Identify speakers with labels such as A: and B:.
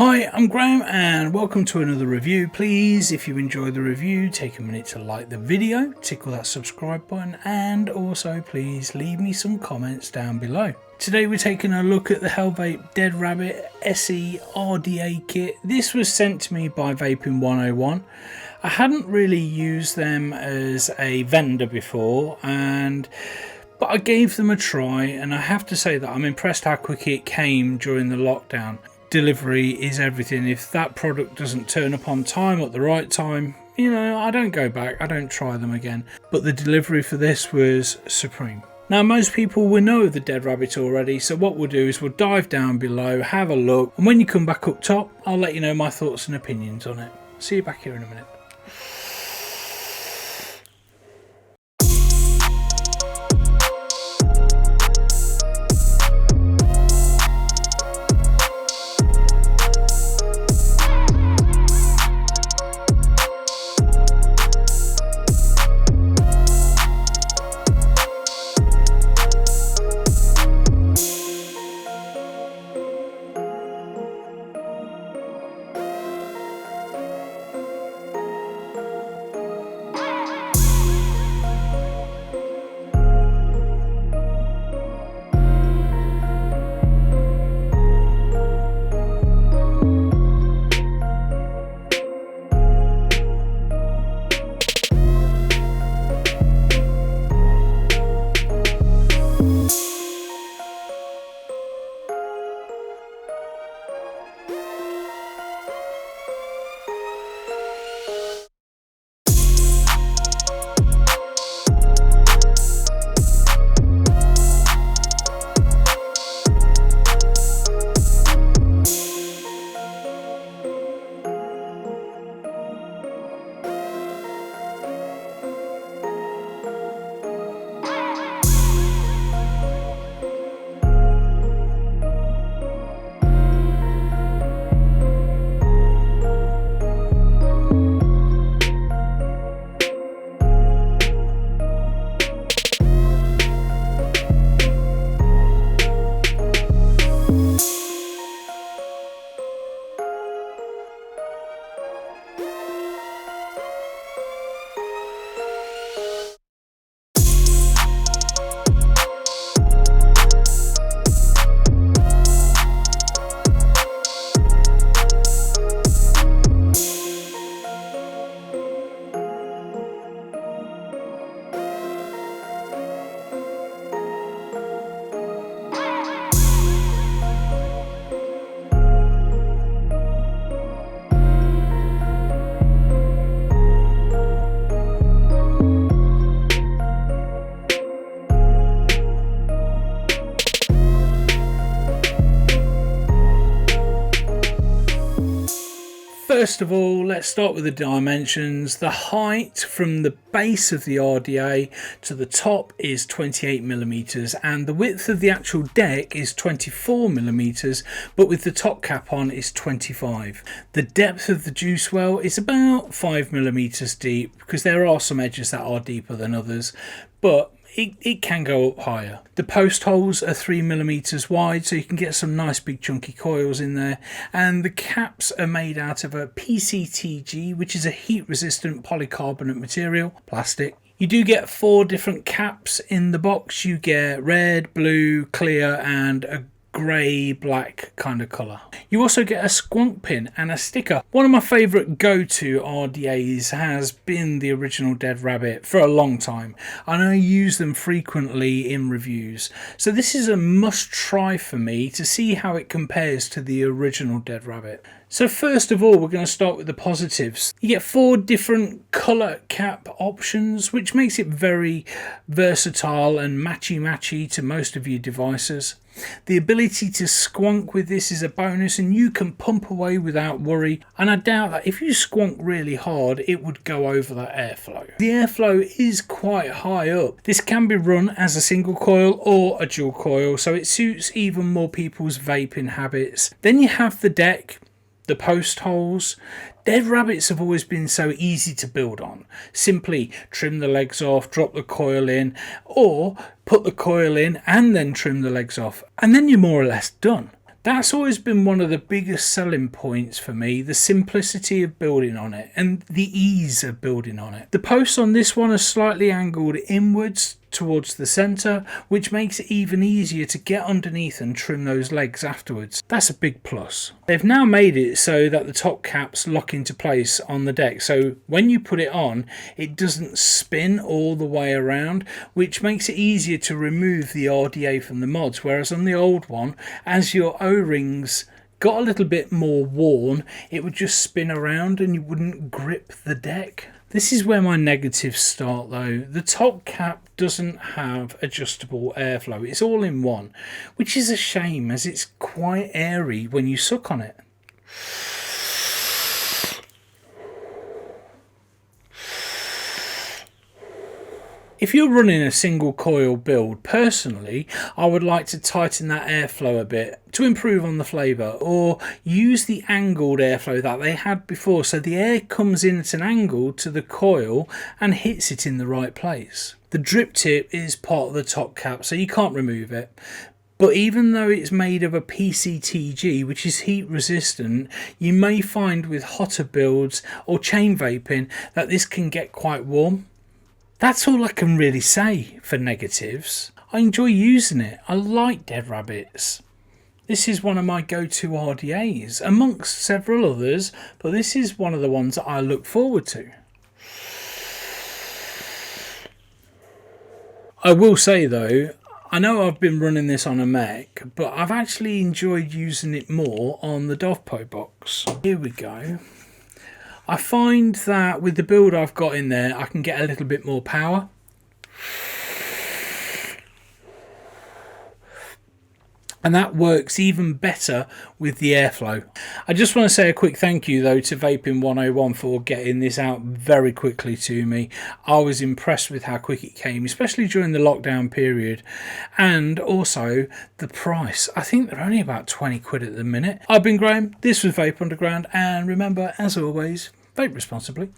A: Hi, I'm Graham and welcome to another review. Please, if you enjoy the review, take a minute to like the video, tickle that subscribe button, and also please leave me some comments down below. Today we're taking a look at the Hellvape Dead Rabbit SE RDA kit. This was sent to me by Vaping 101. I hadn't really used them as a vendor before, but I gave them a try, and I have to say that I'm impressed how quickly it came during the lockdown. Delivery is everything. If that product doesn't turn up on time at the right time, I don't go back, I don't try them again. But the delivery for this was supreme. Now, most people will know the Dead Rabbit already, so what we'll do is we'll dive down below, have a look, and when you come back up top, I'll let you know my thoughts and opinions on it. See you back here in a minute. First of all, let's start with the dimensions. The height from the base of the RDA to the top is 28mm, and the width of the actual deck is 24mm, but with the top cap on is 25. The depth of the juice well is about 5mm deep, because there are some edges that are deeper than others, but it can go up higher. The post holes are 3mm wide, so you can get some nice big chunky coils in there, and the caps are made out of a PCTG, which is a heat resistant polycarbonate material, plastic. You do get 4 different caps in the box. You get red, blue, clear, and a grey black kind of colour. You also get a squonk pin and a sticker. One of my favourite go-to RDAs has been the original Dead Rabbit for a long time, and I use them frequently in reviews, so this is a must try for me to see how it compares to the original Dead Rabbit. So first of all, we're going to start with the positives. You get 4 different colour cap options, which makes it very versatile and matchy-matchy to most of your devices. The ability to squonk with this is a bonus, and you can pump away without worry, and I doubt that if you squonk really hard it would go over that airflow. The airflow is quite high up. This can be run as a single coil or a dual coil, so it suits even more people's vaping habits. Then you have the deck, the post holes. Dead Rabbits have always been so easy to build on. Simply trim the legs off, drop the coil in, or put the coil in and then trim the legs off, and then you're more or less done. That's always been one of the biggest selling points for me, the simplicity of building on it and the ease of building on it. The posts on this one are slightly angled inwards towards the centre, which makes it even easier to get underneath and trim those legs afterwards. That's a big plus. They've now made it so that the top caps lock into place on the deck, so when you put it on, it doesn't spin all the way around, which makes it easier to remove the RDA from the mods, whereas on the old one, as your O-rings got a little bit more worn, it would just spin around and you wouldn't grip the deck. This is where my negatives start though. The top cap doesn't have adjustable airflow. It's all in one, which is a shame as it's quite airy when you suck on it. If you're running a single coil build, personally, I would like to tighten that airflow a bit to improve on the flavour, or use the angled airflow that they had before so the air comes in at an angle to the coil and hits it in the right place. The drip tip is part of the top cap, so you can't remove it. But even though it's made of a PCTG, which is heat resistant, you may find with hotter builds or chain vaping that this can get quite warm. That's all I can really say for negatives. I enjoy using it. I like Dead Rabbits. This is one of my go-to RDAs, amongst several others, but this is one of the ones that I look forward to. I will say though, I know I've been running this on a mech, but I've actually enjoyed using it more on the Dovpo box. Here we go. I find that with the build I've got in there, I can get a little bit more power. And that works even better with the airflow. I just want to say a quick thank you though to Vaping 101 for getting this out very quickly to me. I was impressed with how quick it came, especially during the lockdown period, and also the price. I think they're only about 20 quid at the minute. I've been Graham, this was Vape Underground, and remember, as always, vape responsibly.